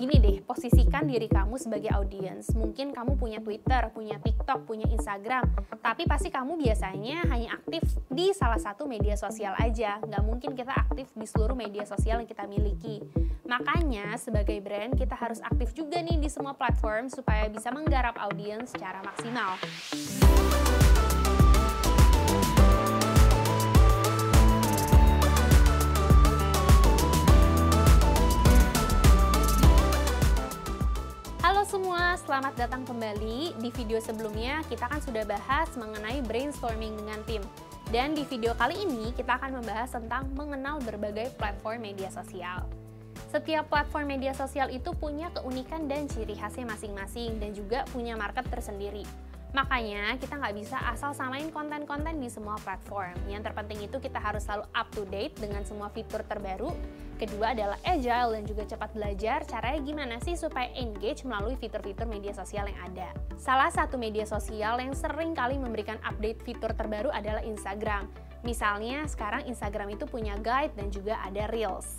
Gini deh, posisikan diri kamu sebagai audiens. Mungkin kamu punya Twitter, punya TikTok, punya Instagram, tapi pasti kamu biasanya hanya aktif di salah satu media sosial aja. Nggak mungkin kita aktif di seluruh media sosial yang kita miliki. Makanya, sebagai brand, kita harus aktif juga nih di semua platform supaya bisa menggarap audiens secara maksimal. Halo semua, selamat datang kembali. Di video sebelumnya kita kan sudah bahas mengenai brainstorming dengan tim. Dan di video kali ini kita akan membahas tentang mengenal berbagai platform media sosial. Setiap platform media sosial itu punya keunikan dan ciri khasnya masing-masing dan juga punya market tersendiri. Makanya kita nggak bisa asal samain konten-konten di semua platform. Yang terpenting itu kita harus selalu up to date dengan semua fitur terbaru. Kedua adalah agile dan juga cepat belajar. Caranya gimana sih supaya engage melalui fitur-fitur media sosial yang ada. Salah satu media sosial yang sering kali memberikan update fitur terbaru adalah Instagram. Misalnya sekarang Instagram itu punya guide dan juga ada Reels.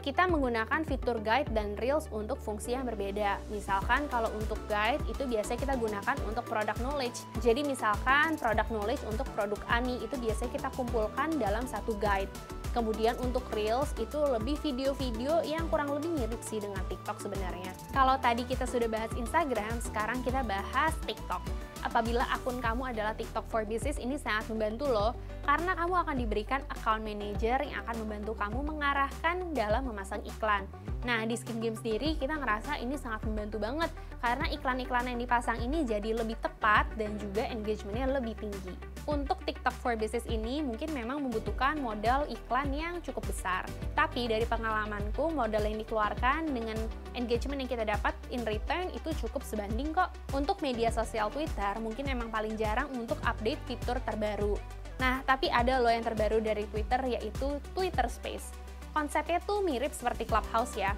Kita menggunakan fitur guide dan reels untuk fungsi yang berbeda. Misalkan kalau untuk guide itu biasanya kita gunakan untuk product knowledge. Jadi misalkan product knowledge untuk produk Ani itu biasanya kita kumpulkan dalam satu guide. Kemudian untuk reels itu lebih video-video yang kurang lebih mirip sih dengan TikTok sebenarnya. Kalau tadi kita sudah bahas Instagram, sekarang kita bahas TikTok. Apabila akun kamu adalah TikTok for Business, ini sangat membantu loh, karena kamu akan diberikan account manager yang akan membantu kamu mengarahkan dalam memasang iklan. Nah, di Skin Game sendiri kita ngerasa ini sangat membantu banget, karena iklan-iklan yang dipasang ini jadi lebih tepat dan juga engagementnya lebih tinggi. Untuk TikTok for Business ini mungkin memang membutuhkan modal iklan yang cukup besar. Tapi dari pengalamanku, modal yang dikeluarkan dengan engagement yang kita dapat in return itu cukup sebanding kok. Untuk media sosial Twitter, mungkin memang paling jarang untuk update fitur terbaru. Nah, tapi ada loh yang terbaru dari Twitter, yaitu Twitter Space. Konsepnya tuh mirip seperti Clubhouse ya.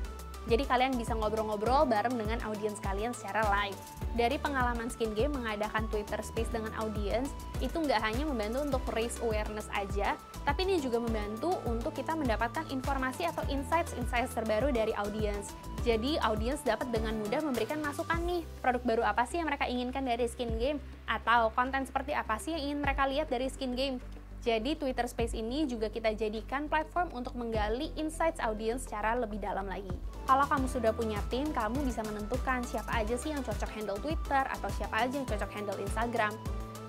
Jadi kalian bisa ngobrol-ngobrol bareng dengan audiens kalian secara live. Dari pengalaman Skin Game mengadakan Twitter Space dengan audiens, itu nggak hanya membantu untuk raise awareness aja, tapi ini juga membantu untuk kita mendapatkan informasi atau insights terbaru dari audiens. Jadi audiens dapat dengan mudah memberikan masukan nih, produk baru apa sih yang mereka inginkan dari Skin Game, atau konten seperti apa sih yang ingin mereka lihat dari Skin Game. Jadi Twitter Space ini juga kita jadikan platform untuk menggali insights audiens secara lebih dalam lagi. Kalau kamu sudah punya tim, kamu bisa menentukan siapa aja sih yang cocok handle Twitter atau siapa aja yang cocok handle Instagram.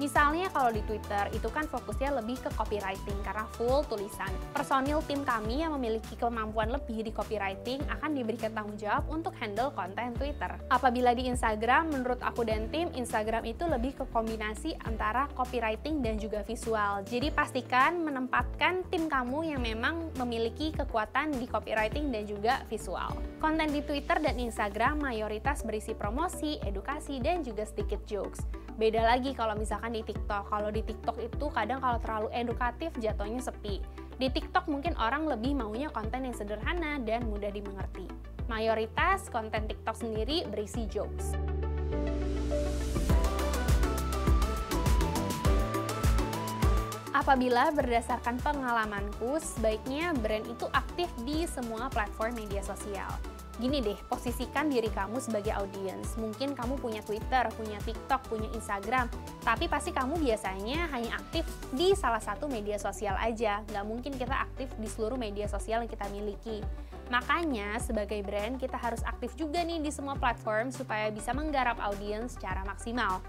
Misalnya kalau di Twitter itu kan fokusnya lebih ke copywriting karena full tulisan. Personil tim kami yang memiliki kemampuan lebih di copywriting akan diberikan tanggung jawab untuk handle konten Twitter. Apabila di Instagram, menurut aku dan tim, Instagram itu lebih ke kombinasi antara copywriting dan juga visual. Jadi pastikan menempatkan tim kamu yang memang memiliki kekuatan di copywriting dan juga visual. Konten di Twitter dan Instagram mayoritas berisi promosi, edukasi, dan juga sedikit jokes. Beda lagi kalau misalkan di TikTok. Kalau di TikTok itu kadang kalau terlalu edukatif jatuhnya sepi. Di TikTok mungkin orang lebih maunya konten yang sederhana dan mudah dimengerti. Mayoritas konten TikTok sendiri berisi jokes. Apabila berdasarkan pengalamanku, sebaiknya brand itu aktif di semua platform media sosial. Gini deh, posisikan diri kamu sebagai audiens. Mungkin kamu punya Twitter, punya TikTok, punya Instagram, tapi pasti kamu biasanya hanya aktif di salah satu media sosial aja. Nggak mungkin kita aktif di seluruh media sosial yang kita miliki. Makanya, sebagai brand, kita harus aktif juga nih di semua platform supaya bisa menggarap audiens secara maksimal.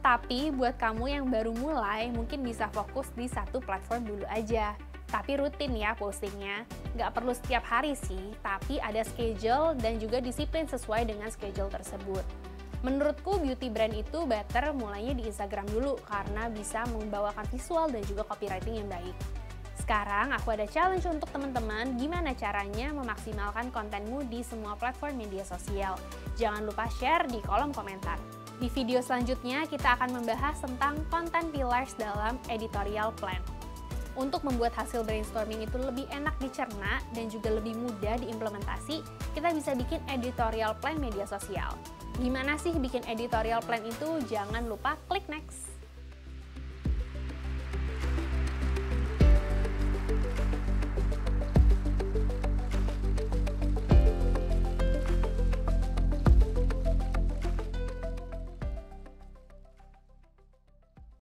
Tapi buat kamu yang baru mulai, mungkin bisa fokus di satu platform dulu aja. Tapi rutin ya postingnya, nggak perlu setiap hari sih, tapi ada schedule dan juga disiplin sesuai dengan schedule tersebut. Menurutku beauty brand itu better mulainya di Instagram dulu, karena bisa membawakan visual dan juga copywriting yang baik. Sekarang aku ada challenge untuk teman-teman, gimana caranya memaksimalkan kontenmu di semua platform media sosial. Jangan lupa share di kolom komentar. Di video selanjutnya kita akan membahas tentang content pillars dalam editorial plan. Untuk membuat hasil brainstorming itu lebih enak dicerna dan juga lebih mudah diimplementasi, kita bisa bikin editorial plan media sosial. Gimana sih bikin editorial plan itu? Jangan lupa klik next!